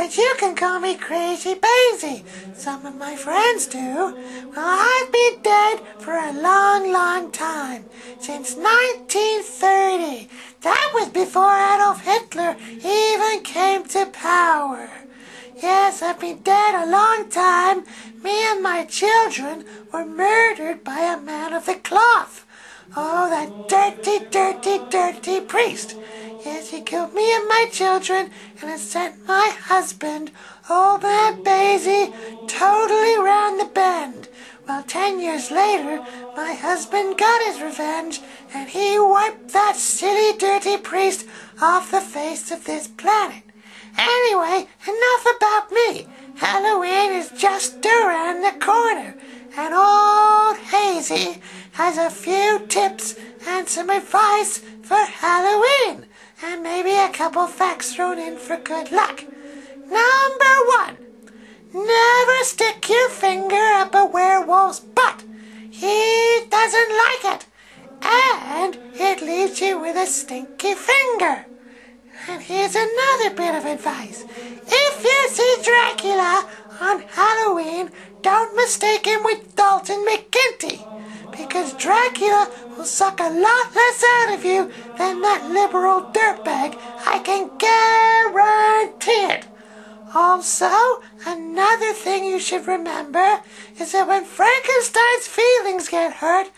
but you can call me Crazy Basie. Some of my friends do. Well, I've been dead for a long, long time, since 1930. That was before Adolf Hitler even came to power. Yes, I've been dead a long time. Me and my children were murdered by a man of the cloth. Oh, that dirty, dirty, dirty priest. Yes, he killed me and my children and has sent my husband, old man Basie, totally round the bend. Well, 10 years later, my husband got his revenge and he wiped that silly, dirty priest off the face of this planet. Anyway, enough about me. Halloween is just around the corner, and old Hazy has a few tips and some advice for Halloween, and maybe a couple facts thrown in for good luck. Number 1, never stick your finger up a werewolf's butt. He doesn't like it, and it leaves you with a stinky finger. And here's another bit of advice. If you see Dracula on Halloween, don't mistake him with Dalton McGuinty, because Dracula will suck a lot less out of you than that liberal dirtbag. I can guarantee it. Also, another thing you should remember is that when Frankenstein's feelings get hurt,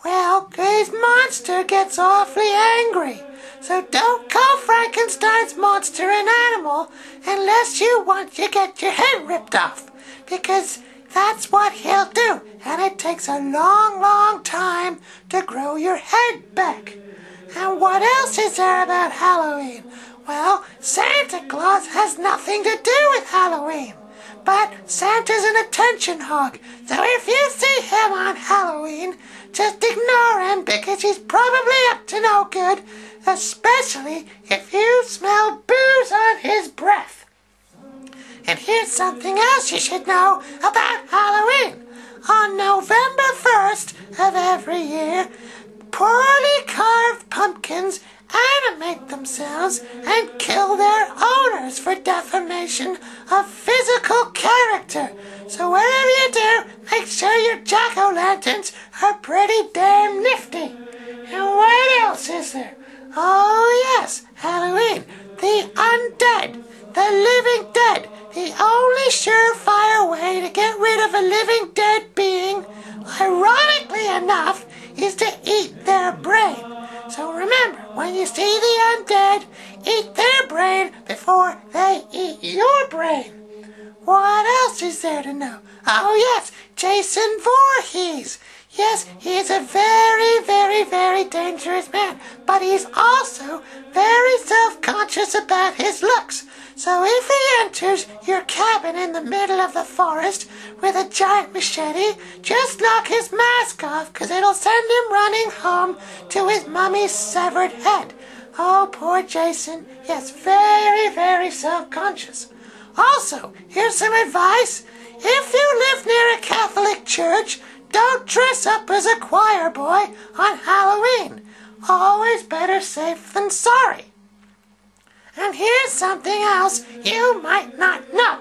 well, his monster gets awfully angry. So don't call Frankenstein's monster an animal unless you want to get your head ripped off, because that's what he'll do, and it takes a long, long time to grow your head back. And what else is there about Halloween? Well, Santa Claus has nothing to do with Halloween. But Santa's an attention hog, so if you see him on Halloween, just ignore him because he's probably up to no good, especially if you smell booze on his breath. And here's something else you should know about Halloween. On November 1st of every year, poorly carved pumpkins animate themselves and kill their owners for defamation of physical character. So whatever you do, make sure your jack-o'-lanterns are pretty damn nifty. And what else is there? Oh yes, Halloween. The undead, the living dead. The only surefire way to get rid of a living dead being, ironically enough, is to eat their brain. So remember, when you see the undead, eat their brain before they eat your brain. What else is there to know? Oh yes, Jason Voorhees. Yes, he is a very, very, very dangerous man, but he's also very self-conscious about his looks. So if he enters your cabin in the middle of the forest with a giant machete, just knock his mask off, because it'll send him running home to his mummy's severed head. Oh, poor Jason. Yes, very, very self-conscious. Also, here's some advice. If you live near a Catholic church, don't dress up as a choir boy on Halloween. Always better safe than sorry. And here's something else you might not know.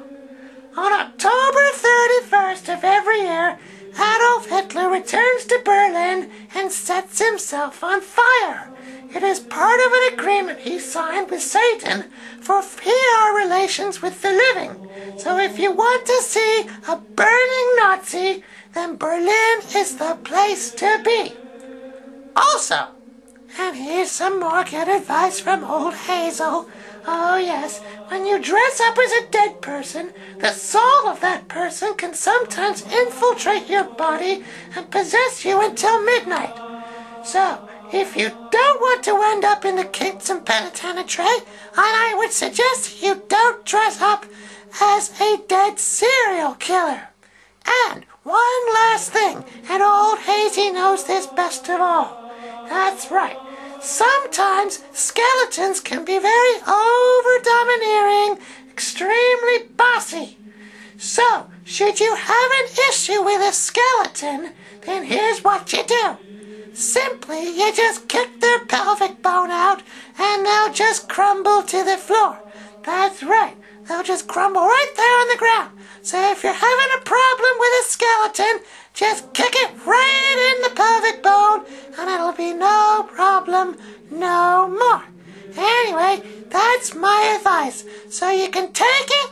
On October 31st of every year, Adolf Hitler returns to Berlin and sets himself on fire. It is part of an agreement he signed with Satan for PR relations with the living. So if you want to see a burning Nazi, then Berlin is the place to be. Also, and here's some more good advice from old Hazel. Oh yes, when you dress up as a dead person, the soul of that person can sometimes infiltrate your body and possess you until midnight. So, if you don't want to end up in the Kingston Penitentiary, I would suggest you don't dress up as a dead serial killer. And one last thing, and old Hazy knows this best of all. That's right. Sometimes skeletons can be very over-domineering, extremely bossy. So, should you have an issue with a skeleton, then here's what you do. Simply, you just kick their pelvic bone out, and they'll just crumble to the floor. That's right. They'll just crumble right there on the ground. So if you're having a problem with a skeleton, just kick it right in the pelvic bone and it'll be no problem no more. Anyway, that's my advice. So you can take it